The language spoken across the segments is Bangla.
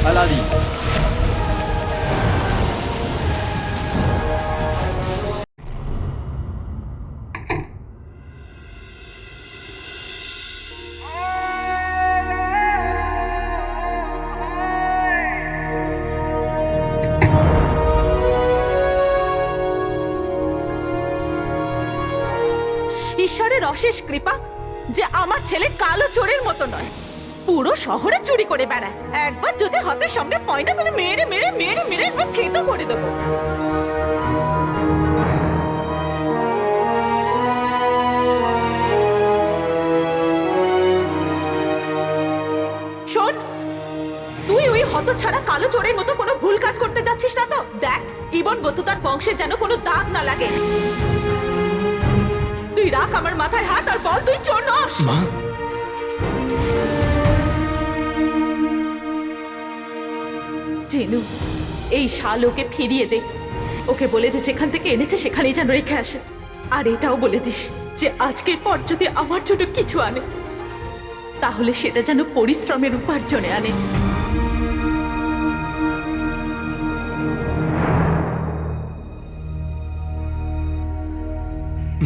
আলাদি। ঈশ্বরের অশেষ কৃপা যে আমার ছেলে কালো চোরের মতো নয়, পুরো শহরে চুরি করে বেড়ায়। একবার যদি হাতের সামনে পাই না তাহলে মেরে মেরে মেরে মেরে একবার থেতো করে দেবো। শোন, তুই ওই হতছাড়া কালো চোরের মতো কোনো ভুল কাজ করতে যাচ্ছিস না তো? দেখ, ইবন বতুতার বংশে যেন কোনো দাগ না লাগে। তুই রাখ আমার মাথায় হাত আর বল তুই চোর নস। মা, জিনু, এই শাল ওকে ফিরিয়ে দে। ওকে বলে দে যেখান থেকে এনেছে সেখানেই যেন রেখে আসে। আর এটাও বলে দিস যে আজকের পর যদি আমার জন্য কিছু আনে তাহলে সেটা যেন পরিশ্রমের উপার্জনে আনে।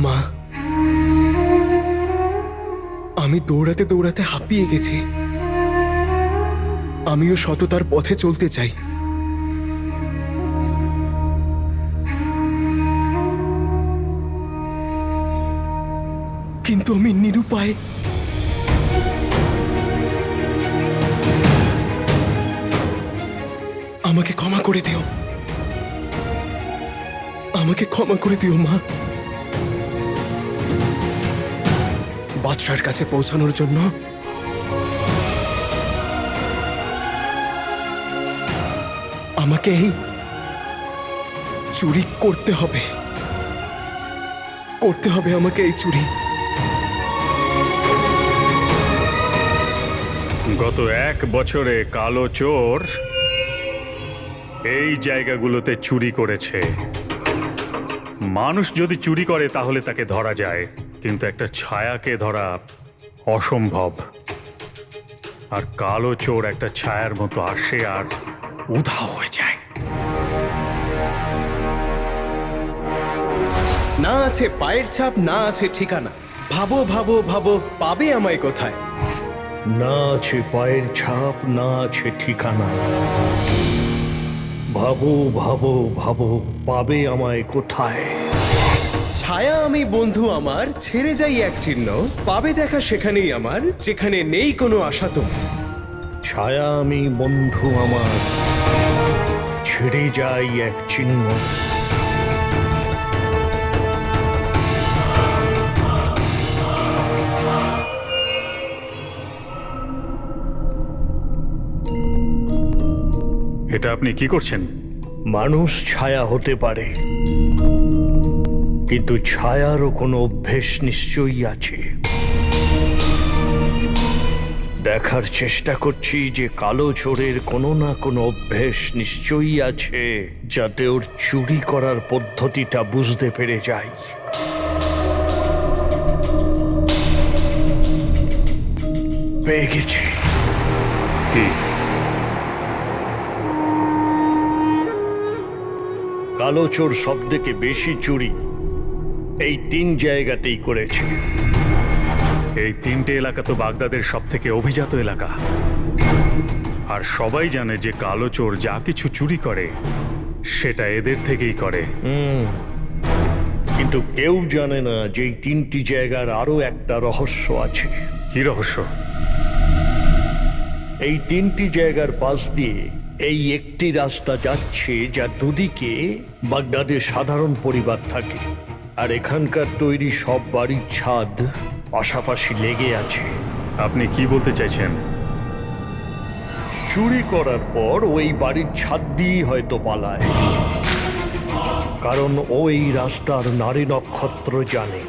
মা, আমি দৌড়াতে দৌড়াতে হাঁপিয়ে গেছি। আমিও সততার পথে চলতে চাই। কিন্তু আমি নিরুপায়। আমাকে ক্ষমা করে দিও, আমাকে ক্ষমা করে দিও মা। বাদশার কাছে পৌঁছানোর জন্য আমাকে এই চুরি করতে হবে, করতে হবে আমাকে এই চুরি। গত 1 বছরে কালো চোর এই জায়গাগুলোতে চুরি করেছে। মানুষ যদি চুরি করে তাহলে তাকে ধরা যায়, কিন্তু একটা ছায়াকে ধরা অসম্ভব। আর কালো চোর একটা ছায়ার মতো আসে আর উধাও হয়ে যায়। না আছে পায়ের ছাপ, না আছে ঠিকানা। ভাবো ভাবো ভাবো, পাবে আমায় কোথায়? না আছে পায়ের ছাপ, না আছে ঠিকানা। ভাবো ভাবো ভাবো, পাবে আমায় কোথায়? ছায়া আমি বন্ধু আমার, ছেড়ে যাই এক চিহ্ন। পাবে দেখা সেখানেই আমার, যেখানে নেই কোনো আশা তো। ছায়া আমি বন্ধু আমার, ছেড়ে যাই এক চিহ্ন। এটা আপনি কি করছেন? মানুষ ছায়া হতে পারে, কিন্তু ছায়ারও কোনো অভ্যেস নিশ্চয়ই আছে। দেখার চেষ্টা করছি যে কালো চোরের কোনো না কোনো অভ্যেস নিশ্চয়ই আছে, যাতে ওর চুরি করার পদ্ধতিটা বুঝতে পেরে যাই। পেয়ে গেছি। কি? কালো চোর সব থেকে বেশি চুরি এই 3 জায়গাতেই করেছে। এই 3টে এলাকা তো বাগদাদের সব থেকে অভিজাত এলাকা। আর সবাই জানে যে কালো চোর যা কিছু চুরি করে সেটা এদের থেকেই করে। কিন্তু কেউ জানে না যে এই 3টি জায়গার আরো একটা রহস্য আছে। কি রহস্য? এই 3টি জায়গার পাশ দিয়ে এই একটি রাস্তা যাচ্ছে, যা দুদিকে বাগদাদের সাধারণ পরিবার থাকে। আর এখানকার তৈরি সব বাড়ির ছাদ পাশাপাশি লেগে আছে। আপনি কি বলতে চাইছেন? চুরি করার পর ওই বাড়ির ছাদ দিয়েই হয়তো পালায়, কারণ ও এই রাস্তার নারী নক্ষত্র জানে।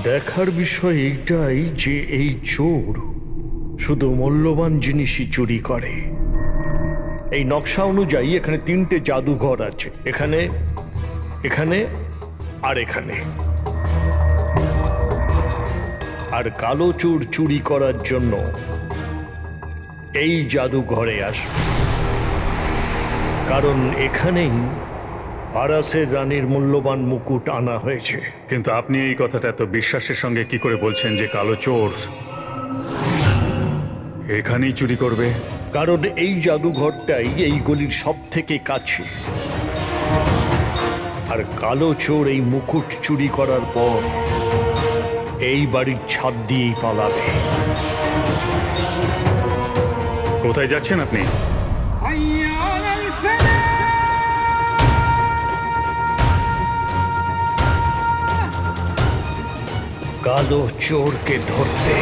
দেখার বিষয় এইটাই যে এই চোর শুধু মূল্যবান জিনিসই চুরি করে। এই নকশা অনুযায়ী এখানে 3টে জাদুঘর আছে, এখানে, এখানে আর এখানে। আর কালো চোর চুরি করার জন্য এই জাদুঘরে আসবে, কারণ এখানেই ফারাসের রানীর মূল্যবান মুকুট আনা হয়েছে। কিন্তু আপনি এই কথাটা এত বিশ্বাসের সঙ্গে কি করে বলছেন যে কালো চোর এখানেই চুরি করবে? কারণ এই জাদুঘরটাই এই গলির সব থেকে কাছে, আর কালো চোর এই মুকুট চুরি করার পর এই বাড়ির ছাদ দিয়েই পালাবে। কোথায় যাচ্ছেন আপনি? কালো চোরকে ধরতে।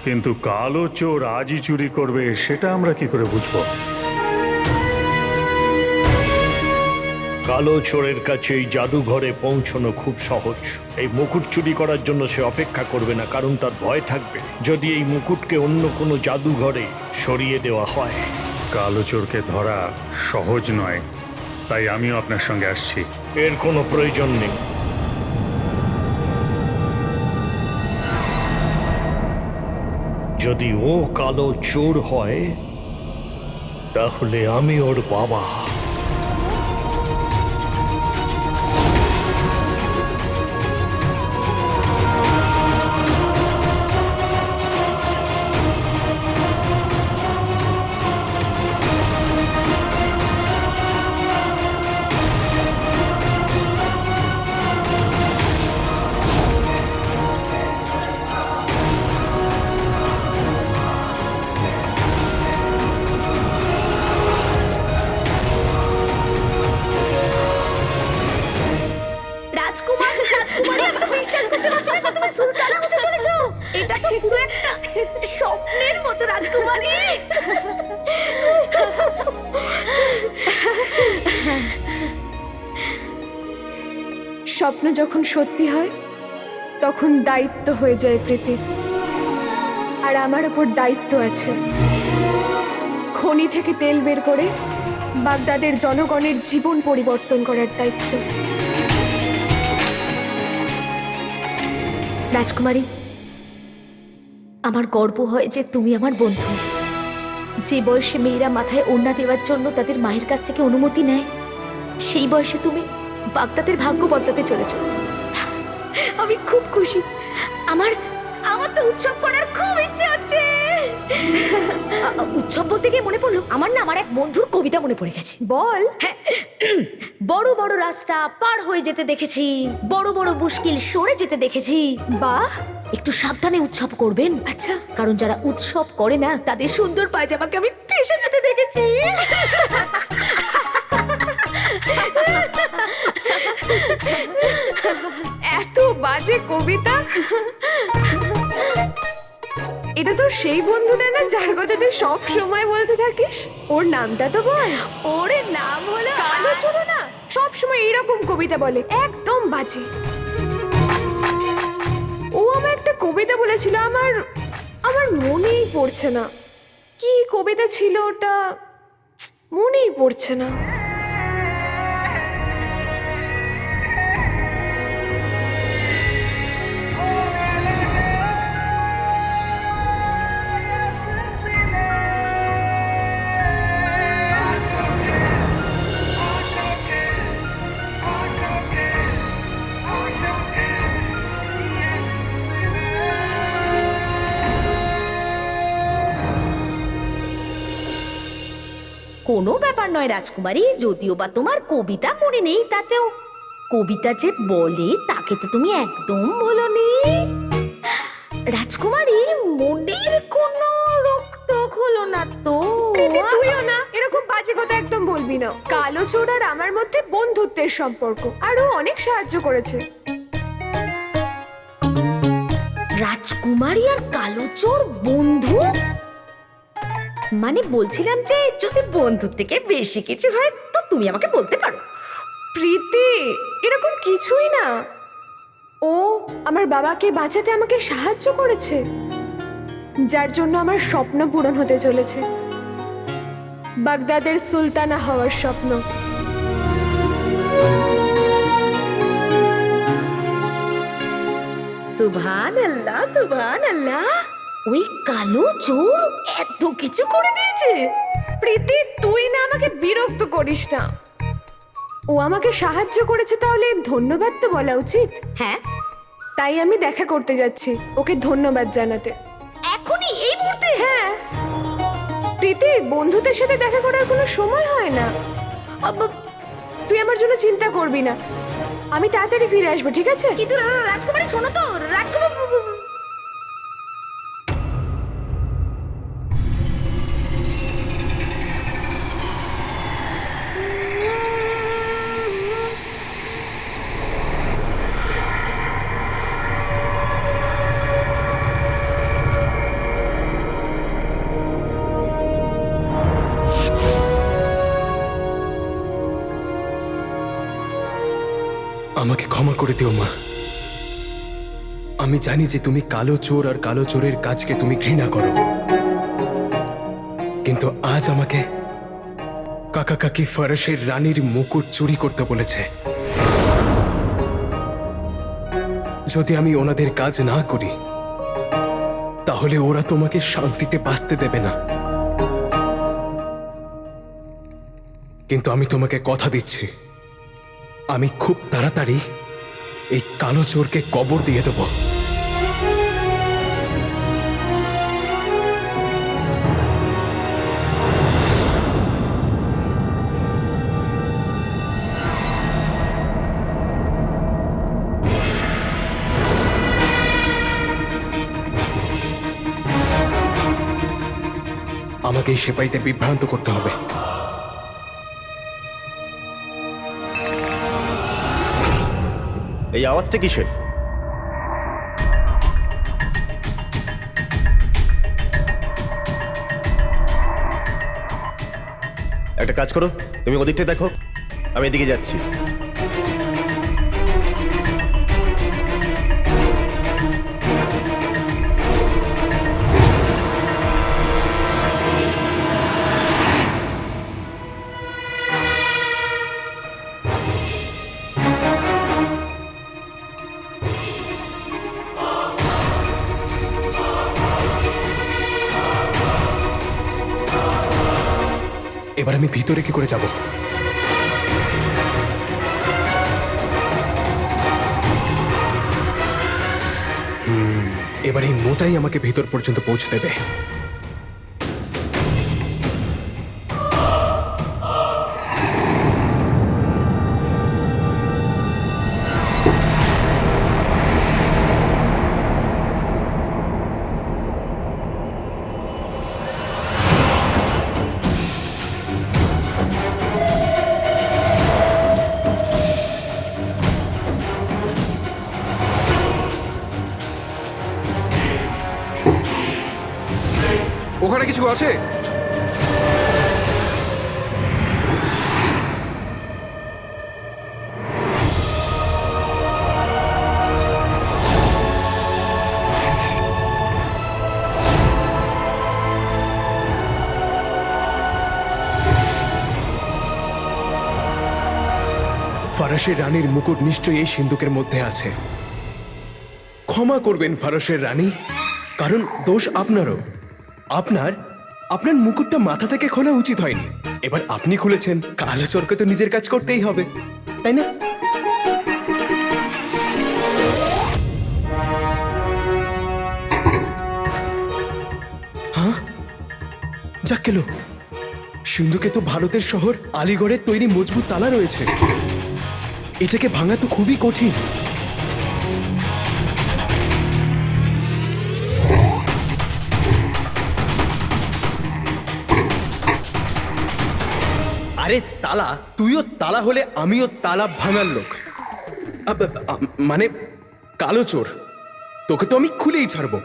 কিন্তু কালো চোর আজই চুরি করবে সেটা আমরা কি করে বুঝবো? কালো চোরের কাছে এই জাদুঘরে পৌঁছানো খুব সহজ। এই মুকুট চুরি করার জন্য সে অপেক্ষা করবে না, কারণ তার ভয় থাকবে যদি এই মুকুটকে অন্য কোনো জাদুঘরে সরিয়ে দেওয়া হয়। কালো চোরকে ধরা সহজ নয়, তাই আমিও আপনার সঙ্গে আসছি। এর কোনো প্রয়োজন নেই। যদি ও কালো চোর হয় তাহলে আমি ওর বাবা। রাজকুমার, রাজকুমারী, আমি তো বিশ্বাস করতে পারছি না যে তুমি সুলতানা হতে চলেছো। এটা তো পুরো একটা স্বপ্নের মতো, রাজকুমারী। স্বপ্ন যখন সত্যি হয় তখন দায়িত্ব হয়ে যায় প্রীতি। আর আমার ওপর দায়িত্ব আছে খনি থেকে তেল বের করে বাগদাদের জনগণের জীবন পরিবর্তন করার দায়িত্ব। রাজকুমারী, আমার গর্ব হয় যে তুমি আমার বন্ধু। যে বয়সে মেয়েরা মাথায় ওড়না দেওয়ার জন্য তাদের মায়ের কাছ থেকে অনুমতি নেয়, সেই বয়সে তুমি বাগদাদের ভাগ্য বদলাতে চলেছ। আমি খুব খুশি। আমার আমার তো উৎসব করার খুব ইচ্ছে হচ্ছে। উৎসব বলতে গিয়ে মনে পড়লো, আমার এক বন্ধুর কবিতা মনে পড়ে গেছে। বল। হ্যাঁ, বড় বড় রাস্তা পার হয়ে যেতে দেখেছি, বড় বড় মুশকিল সরে যেতে দেখেছি। বাহ, একটু সাবধানে উৎসব করবেন। আচ্ছা। কারণ যারা উৎসব করে না তাদের সুন্দর পায়জামাকে আমি ফেসে যেতে দেখেছি। এত বাজে কবিতা! এটা তো সেই বন্ধুটা না যার কথা তুই সব সময় বলতে থাকিস? ওর নামটা তো বল। ওর নাম হলো কালো চোর না, সব সময় এইরকম কবিতা বলে, একদম বাজে। ও আমার একটা কবিতা বলেছিল, আমার মনেই পড়ছে না কি কবিতা ছিল ওটা, মনেই পড়ছে না। কোনো ব্যাপার নয় রাজকুমারী, যদিও বা তোমার কবিতা মনে নেই, তাতেও কবিতা যে বলে তাকে তো তুমি একদম বলনি। রাজকুমারী, মনের কোনো রোকটোক হলো না তো? প্রীতি, তুইও না এরকম বাজে কথা একদম বলবি না। কালো চোর আর আমার মধ্যে বন্ধুত্বের সম্পর্ক, আর ও অনেক সাহায্য করেছে। রাজকুমারী আর কালো চোর বন্ধু? মানে বলছিলাম যে যদি বন্ধুর থেকে বেশি কিছু হয় তো তুমি আমাকে বলতে পারো। প্রীতি, এরকম কিছুই না। ও আমার বাবাকে বাঁচাতে আমাকে সাহায্য করেছে, যার জন্য আমার স্বপ্ন পূরণ হতে চলেছে, বাগদাদের সুলতানা হওয়ার স্বপ্ন। সুবহান আল্লাহ, সুবহান আল্লাহ। ওই কালো চোর এত কিছু করে দিয়েছে। প্রীতি, তুই না আমাকে বিরক্ত করিস না। ও আমাকে সাহায্য করেছে, তাহলে ধন্যবাদ তো বলা উচিত। হ্যাঁ, তাই আমি দেখা করতে যাচ্ছি ওকে ধন্যবাদ জানাতে। এখনই, এই মুহূর্তে? হ্যাঁ প্রীতি, বন্ধুদের সাথে দেখা করার কোনো সময় হয় না। তুই আমার জন্য চিন্তা করবি না, আমি তাড়াতাড়ি ফিরে আসবো, ঠিক আছে? কিন্তু রাজকুমারী শোনো তো, রাজকুমার। আমাকে ক্ষমা করে দিও মা। আমি জানি যে তুমি কালো চোর আর কালো চোরের কাজকে তুমি ঘৃণা করো, কিন্তু আজ আমাকে কাকা কাকি ফরাসের রানীর মুকুট চুরি করতে বলেছে। যদি আমি ওনাদের কাজ না করি তাহলে ওরা তোমাকে শান্তিতে বাঁচতে দেবে না। কিন্তু আমি তোমাকে কথা দিচ্ছি, আমি খুব তাড়াতাড়ি এই কালো চোরকে কবর দিয়ে দেব। আমাকে এই সেপাইতে বিভ্রান্ত করতে হবে। এই আওয়াজটা কিসের? একটা কাজ করো, তুমি ওদিকটা দেখো, আমি এদিকে যাচ্ছি। এবার আমি ভিতরে কি করে যাব? এবার এই মোটাই আমাকে ভিতর পর্যন্ত পৌঁছে দেবে। ওখানে কিছু আছে? ফরাসের রানীর মুকুট নিশ্চয়ই এই সিন্ধুকের মধ্যে আছে। ক্ষমা করবেন ফরাসের রানী, কারণ দোষ আপনারও। আপনার মুকুটটা মাথা থেকে খোলা উচিত হয়নি। এবার আপনি খুলেছেন, কালো চোরকে তো নিজের কাজ করতেই হবে, তাই না? হ্যাঁ, যাক গেল। সিন্ধুকে তো ভারতের শহর আলিগড়ের তৈরি মজবুত তালা রয়েছে, এটাকে ভাঙা তো খুবই কঠিন। আরে তালা, তুইও তালা হলে আমিও তালা ভাঙার লোক। মানে কালো চোর, তোকে তো আমি খুলেই ছাড়বো।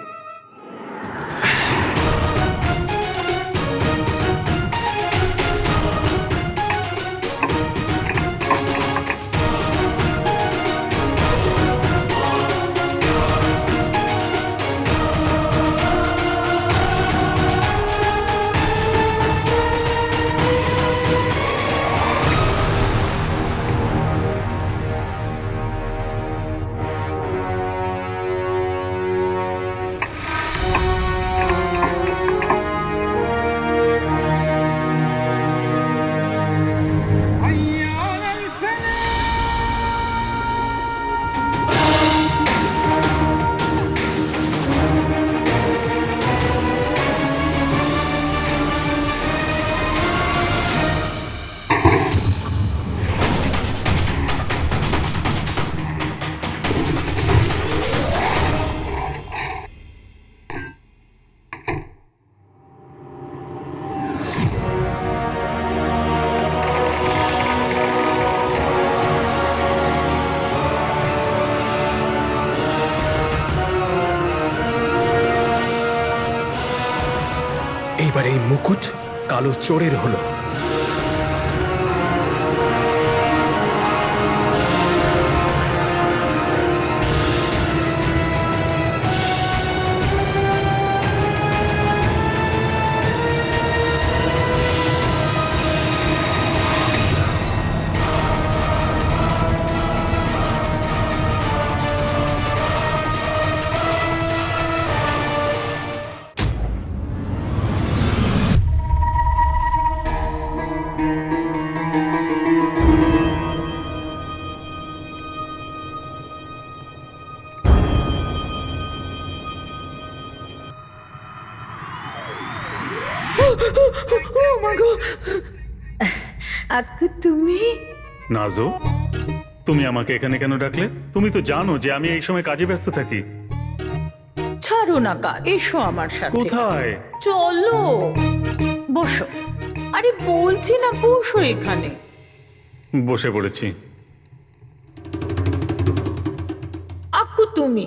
এবার এই মুকুট কালো চোরের হলো। আকু তুমি? নাজো, তুমি আমাকে এখানে কেন ডাকলে? তুমি তো জানো যে আমি এই সময় কাজে ব্যস্ত থাকি। ছাড়ো না কাজ, এসো আমার সাথে। কোথায়? চলো বসো। আরে বলছি না, বসো এখানে। বসে পড়েছি। আকু তুমি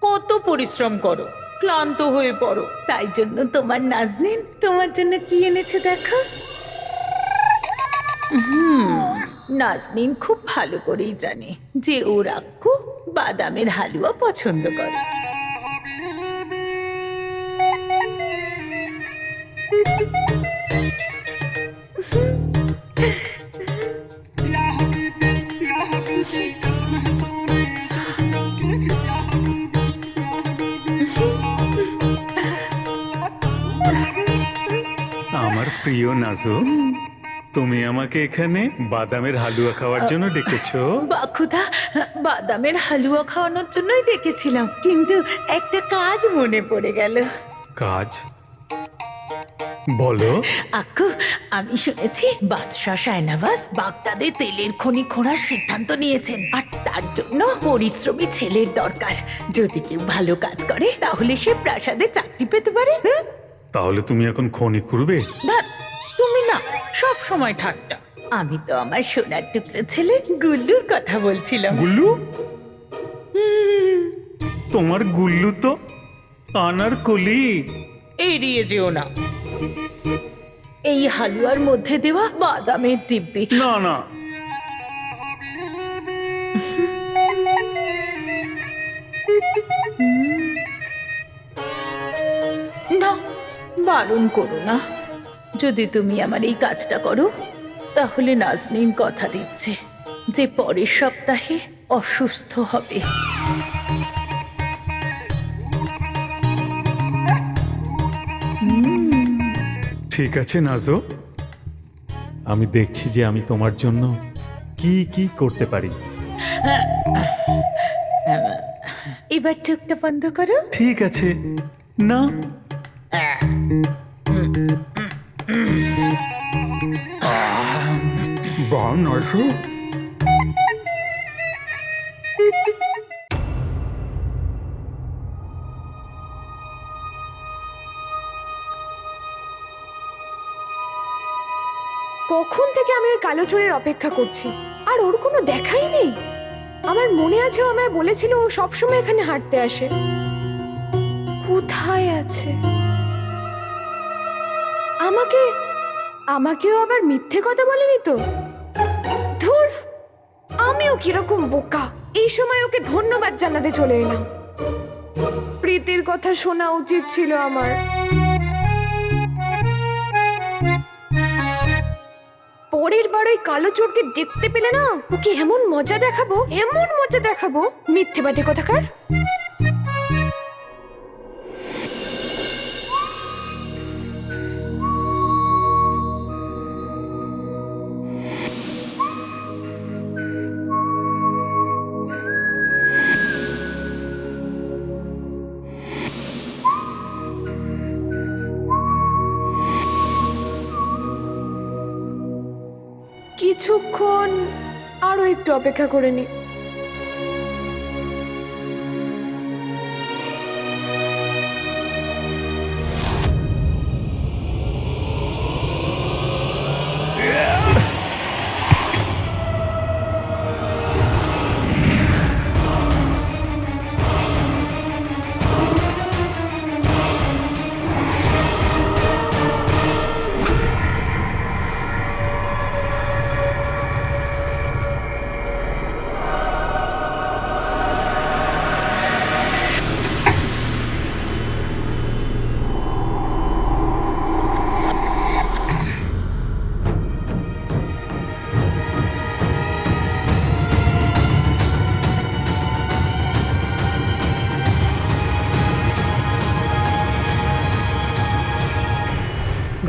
কত পরিশ্রম করো, ক্লান্ত হয়ে পড়ো, তাই জন্য তোমার নাজনীন তোমার জন্য কি এনেছে দেখো। নাজনীন খুব ভালো করেই জানে যে ওর আক্কু বাদামের হালুয়া পছন্দ করে। আমার প্রিয় নাজো, তুমি আমাকে এখানে বাদামের হালুয়া খাওয়ার জন্য ডেকেছো? বাখুদা, বাদামের হালুয়া খাওয়ানোর জন্যই ডেকেছিলাম, কিন্তু একটা কাজ মনে পড়ে গেল। কাজ? বলো। আক্কু, আমি শুনেছি বাদশাহ শাহনওয়াজ বাগদাদে তেলের খনি খোঁড়ার সিদ্ধান্ত নিয়েছেন, আর তার জন্য পরিশ্রমী ছেলের দরকার। যদি কেউ ভালো কাজ করে তাহলে সে প্রাসাদে চাকরি পেতে পারে। তাহলে তুমি এখন খনি খুঁড়বে? ধ্যাৎ, তুমি না সব সময় ঠাট্টা। আমি তো আমার সোনার টুকরো ছেলে গুল্লুর কথা বলছিলাম। গুল্লু? তোমার গুল্লু তো আনারকলি। এড়িয়ে যেও না, এই হালুয়ার মধ্যে দেওয়া বাদামের দিব্যি। না না, না, বারণ করো না। যদি তুমি আমার এই কাজটা করো তাহলে নাজনীন কথা দিচ্ছে যে পরের সপ্তাহে অসুস্থ হবে। ঠিক আছে নাজো, আমি দেখছি যে আমি তোমার জন্য কি কি করতে পারি। এবার চোখটা বন্ধ করো। ঠিক আছে না। বাহ নাজো, কখন থেকে আমি ওই কালো চোরের অপেক্ষা করছি, আর ওর কোনো দেখাই নেই। আমার মনে আছে ও আমায় বলেছিল ও সবসময় এখানে হাঁটতে আসে। কোথায় আছে? আমাকেও আবার মিথ্যে কথা বলেনি তো? ধুর, আমিও কিরকম বোকা, এই সময় ওকে ধন্যবাদ জানাতে চলে এলাম। প্রীতির কথা শোনা উচিত ছিল আমার। পরের বার ওই কালো চোরকে দেখতে পেলে না, ওকে এমন মজা দেখাবো, মিথ্যেবাদী কোথাকার। কিছুক্ষণ আরো একটু অপেক্ষা করে নি।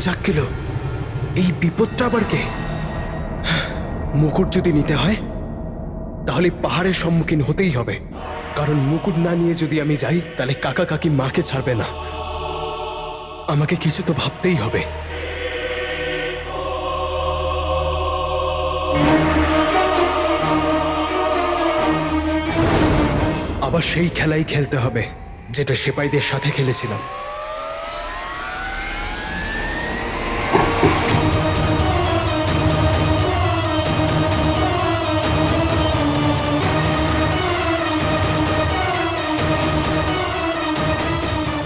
চাক্কেলো, এই বিপদটা আবার কে? মুকুট যদি নিতে হয় তাহলে পাহাড়ের সম্মুখীন হতেই হবে, কারণ মুকুট না নিয়ে যদি আমি যাই তাহলে কাকা কাকি মাকে ছাড়বে না। আমাকে কিছু তো ভাবতেই হবে। আবার সেই খেলাই খেলতে হবে যেটা সেপাইদের সাথে খেলেছিলাম।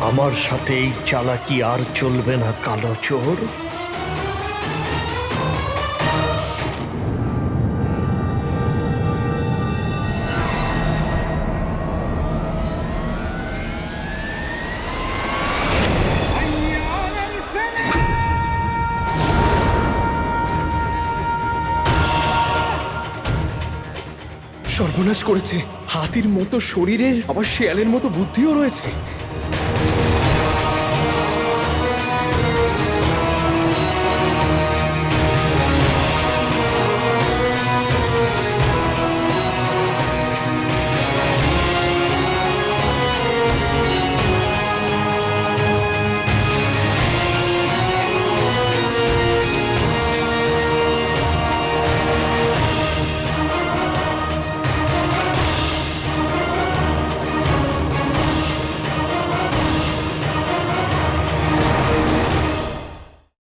আমার সাথে এই চালাকি আর চলবে না, কালো চোর। সর্বনাশ করেছে। হাতির মতো শরীরের আবার শেয়ালের মতো বুদ্ধিও রয়েছে।